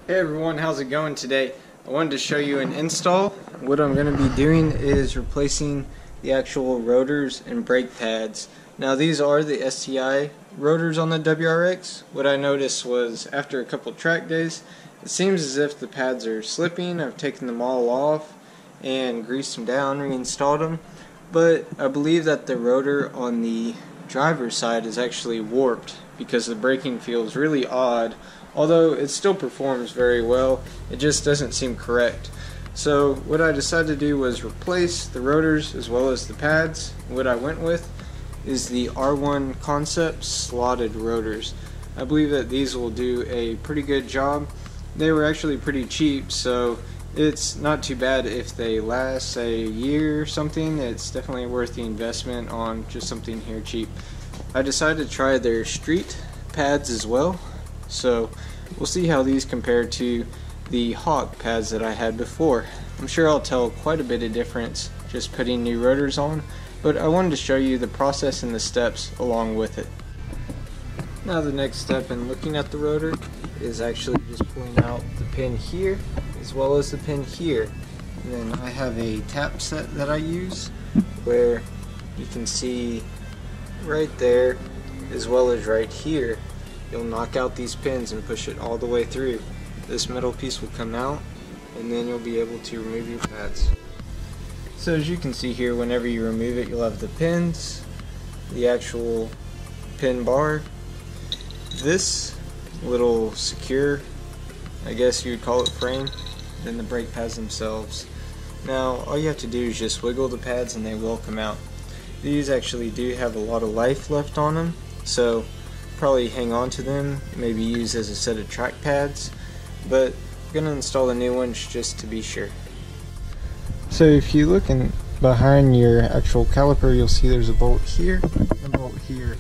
Hey everyone, how's it going today? I wanted to show you an install. What I'm going to be doing is replacing the actual rotors and brake pads. Now these are the STI rotors on the WRX. What I noticed was after a couple track days, it seems as if the pads are slipping. I've taken them all off and greased them down, reinstalled them. But I believe that the rotor on the driver's side is actually warped because the braking feels really odd. Although it still performs very well, it just doesn't seem correct. So what I decided to do was replace the rotors as well as the pads. What I went with is the R1 Concept slotted rotors. I believe that these will do a pretty good job. They were actually pretty cheap, so it's not too bad if they last, say, a year or something. It's definitely worth the investment on just something here cheap. I decided to try their street pads as well. So we'll see how these compare to the Hawk pads that I had before. I'm sure I'll tell quite a bit of difference just putting new rotors on, but I wanted to show you the process and the steps along with it. Now the next step in looking at the rotor is actually just pulling out the pin here as well as the pin here. And then I have a tap set that I use where you can see right there as well as right here. You'll knock out these pins and push it all the way through. This metal piece will come out and then you'll be able to remove your pads. So as you can see here, whenever you remove it, you'll have the pins, the actual pin bar, this little secure, I guess you would call it, frame, then the brake pads themselves. Now all you have to do is just wiggle the pads and they will come out. These actually do have a lot of life left on them, so probably hang on to them, maybe use as a set of track pads, but I'm going to install the new ones just to be sure. So if you look behind your actual caliper, you'll see there's a bolt here and a bolt here.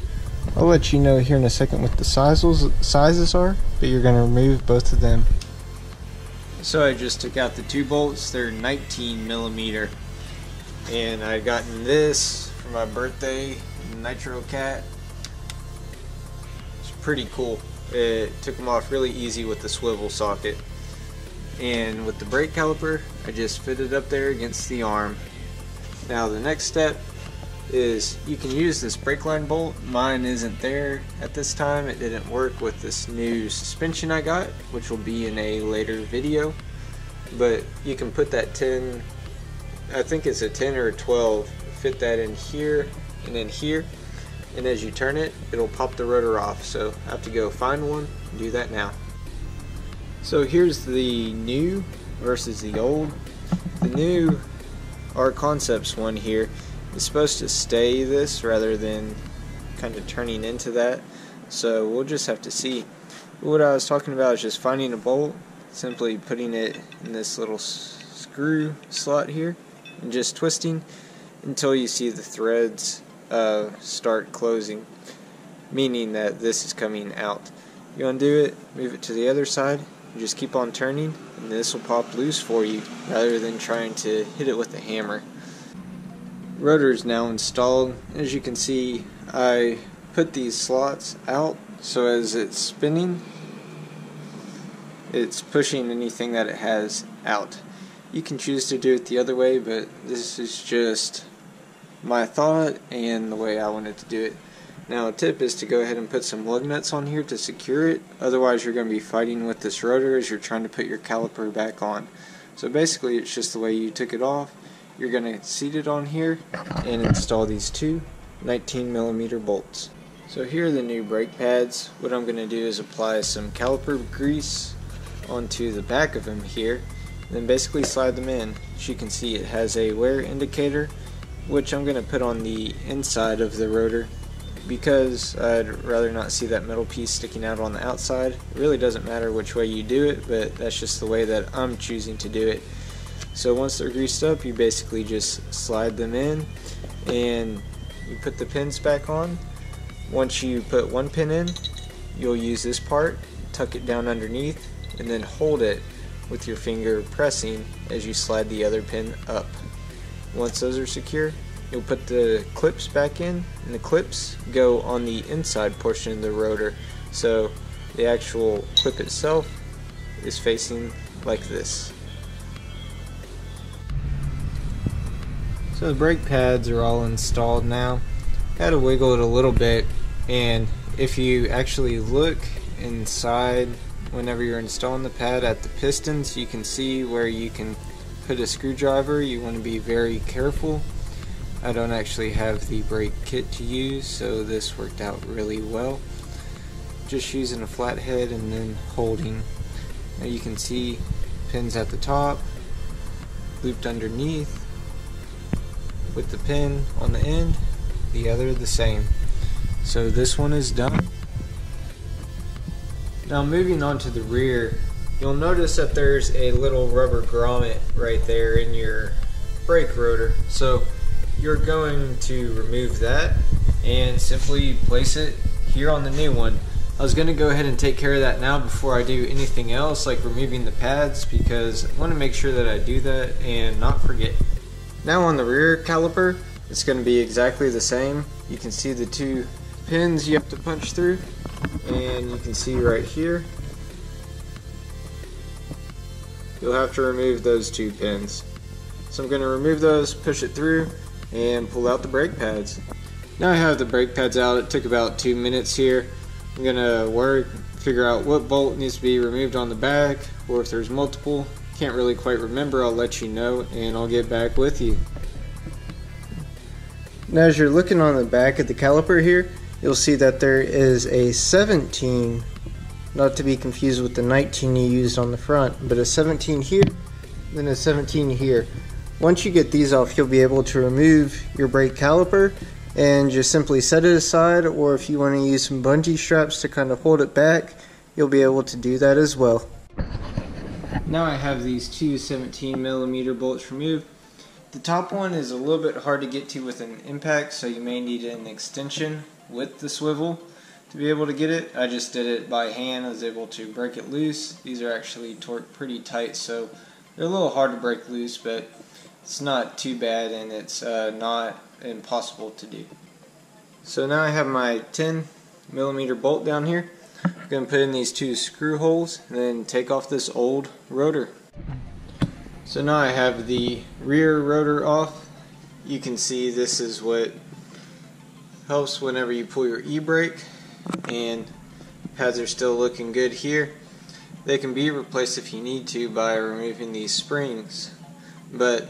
I'll let you know here in a second what the sizes are, but you're going to remove both of them. So I just took out the two bolts. They're 19mm, and I gotten this for my birthday, Nitro Cat. Pretty cool. It took them off really easy with the swivel socket. And with the brake caliper, I just fit it up there against the arm. Now the next step is you can use this brake line bolt. Mine isn't there at this time. It didn't work with this new suspension I got, which will be in a later video. But you can put that 10, I think it's a 10 or a 12, fit that in here and in here. And as you turn it, it'll pop the rotor off. So I have to go find one and do that now. So here's the new versus the old. The new R Concepts one here is supposed to stay this rather than kind of turning into that. So we'll just have to see. What I was talking about is just finding a bolt, simply putting it in this little screw slot here and just twisting until you see the threads start closing, meaning that this is coming out. You undo it, move it to the other side, and just keep on turning, and this will pop loose for you rather than trying to hit it with a hammer. Rotor is now installed. As you can see, I put these slots out so as it's spinning, it's pushing anything that it has out. You can choose to do it the other way, but this is just my thought and the way I wanted to do it. Now a tip is to go ahead and put some lug nuts on here to secure it, otherwise you're going to be fighting with this rotor as you're trying to put your caliper back on. So basically it's just the way you took it off. You're going to seat it on here and install these two 19mm bolts. So here are the new brake pads. What I'm going to do is apply some caliper grease onto the back of them here, and then basically slide them in. As you can see, it has a wear indicator, which I'm going to put on the inside of the rotor because I'd rather not see that metal piece sticking out on the outside. It really doesn't matter which way you do it, but that's just the way that I'm choosing to do it. So once they're greased up, you basically just slide them in and you put the pins back on. Once you put one pin in, you'll use this part, tuck it down underneath, and then hold it with your finger pressing as you slide the other pin up. Once those are secure, you'll put the clips back in, and the clips go on the inside portion of the rotor. So the actual clip itself is facing like this. So the brake pads are all installed now. Had to wiggle it a little bit, and if you actually look inside whenever you're installing the pad at the pistons, you can see where you can put a screwdriver. You want to be very careful. I don't actually have the brake kit to use, so this worked out really well. Just using a flathead and then holding. Now you can see pins at the top, looped underneath, with the pin on the end, the other the same. So this one is done. Now moving on to the rear, you'll notice that there's a little rubber grommet right there in your brake rotor. So you're going to remove that and simply place it here on the new one. I was going to go ahead and take care of that now before I do anything else like removing the pads, because I want to make sure that I do that and not forget. Now on the rear caliper, it's going to be exactly the same. You can see the two pins you have to punch through, and you can see right here you'll have to remove those two pins. So I'm going to remove those, push it through, and pull out the brake pads. Now I have the brake pads out. It took about 2 minutes here. I'm going to figure out what bolt needs to be removed on the back, or if there's multiple. Can't really quite remember. I'll let you know and I'll get back with you. Now as you're looking on the back of the caliper here, you'll see that there is a 17, not to be confused with the 19 you used on the front, but a 17 here, then a 17 here. Once you get these off, you'll be able to remove your brake caliper and just simply set it aside, or if you want to use some bungee straps to kind of hold it back, you'll be able to do that as well. Now I have these two 17mm bolts removed. The top one is a little bit hard to get to with an impact, so you may need an extension with the swivel to be able to get it. I just did it by hand. I was able to break it loose. These are actually torqued pretty tight, so they're a little hard to break loose, but it's not too bad, and it's not impossible to do. So now I have my 10mm bolt down here. I'm going to put in these two screw holes and then take off this old rotor. So now I have the rear rotor off. You can see this is what helps whenever you pull your e-brake, and pads are still looking good here. They can be replaced if you need to by removing these springs, but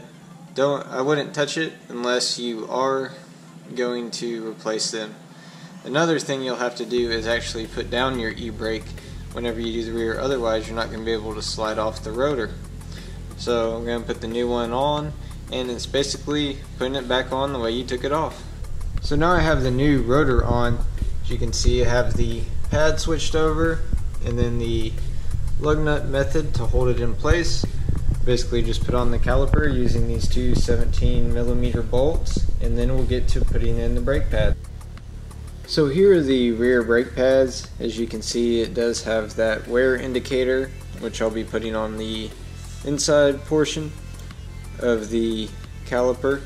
I wouldn't touch it unless you are going to replace them. Another thing you'll have to do is actually put down your e-brake whenever you do the rear, otherwise you're not going to be able to slide off the rotor. So I'm going to put the new one on, and it's basically putting it back on the way you took it off. So now I have the new rotor on. As you can see, I have the pad switched over and then the lug nut method to hold it in place. Basically just put on the caliper using these two 17mm bolts, and then we'll get to putting in the brake pad. So here are the rear brake pads. As you can see, it does have that wear indicator, which I'll be putting on the inside portion of the caliper.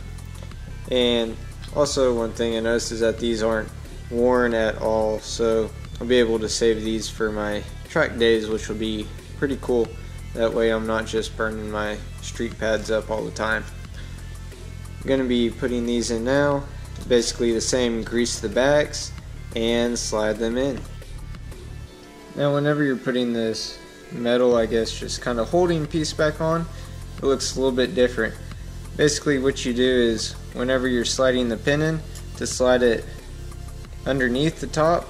And also one thing I noticed is that these aren't worn at all, so I'll be able to save these for my track days, which will be pretty cool. That way I'm not just burning my street pads up all the time. I'm going to be putting these in now. Basically the same, grease the backs and slide them in. Now whenever you're putting this metal, I guess just kind of holding piece back on, it looks a little bit different. Basically what you do is whenever you're sliding the pin in, to slide it underneath the top,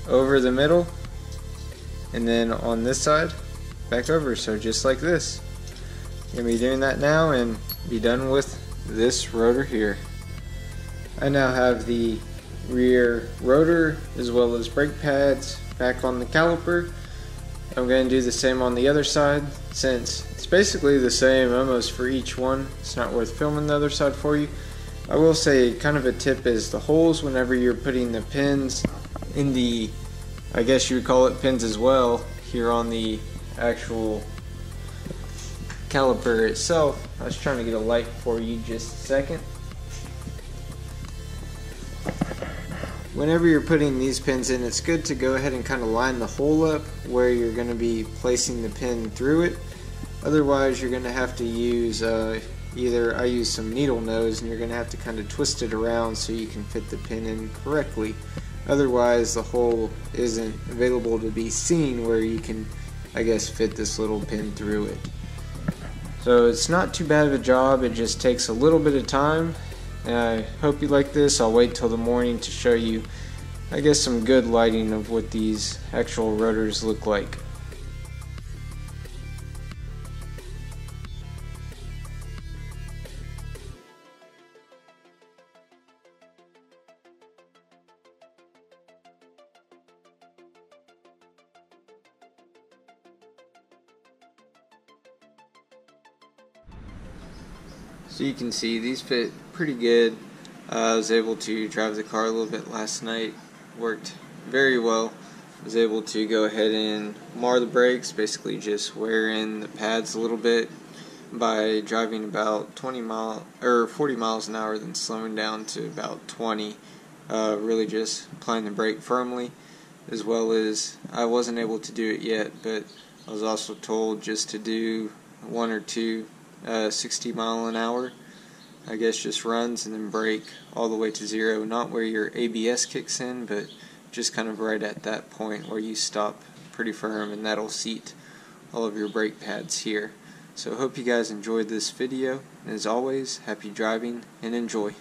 over the middle, and then on this side back over, so just like this. I'm going to be doing that now and be done with this rotor here. I now have the rear rotor as well as brake pads back on the caliper. I'm going to do the same on the other side, since it's basically the same almost for each one. It's not worth filming the other side for you. I will say kind of a tip is the holes whenever you're putting the pins in the, I guess you would call it pins as well, here on the actual caliper itself. I was trying to get a light for you just a second. whenever you're putting these pins in, it's good to go ahead and kind of line the hole up where you're going to be placing the pin through it. Otherwise you're going to have to use either I use some needle nose, and you're going to have to kind of twist it around so you can fit the pin in correctly. Otherwise the hole isn't available to be seen where you can, I guess, fit this little pin through it. So it's not too bad of a job, it just takes a little bit of time. And I hope you like this. I'll wait till the morning to show you, I guess, some good lighting of what these actual rotors look like. So you can see these fit pretty good. I was able to drive the car a little bit last night. Worked very well. Was able to go ahead and mar the brakes, basically just wear in the pads a little bit by driving about 40 miles an hour, then slowing down to about 20. Really just applying the brake firmly, as well as I wasn't able to do it yet, but I was also told just to do one or two 60 mile an hour, I guess, just runs, and then brake all the way to 0, not where your ABS kicks in, but just kind of right at that point where you stop pretty firm, and that'll seat all of your brake pads here. So I hope you guys enjoyed this video, and as always, happy driving and enjoy.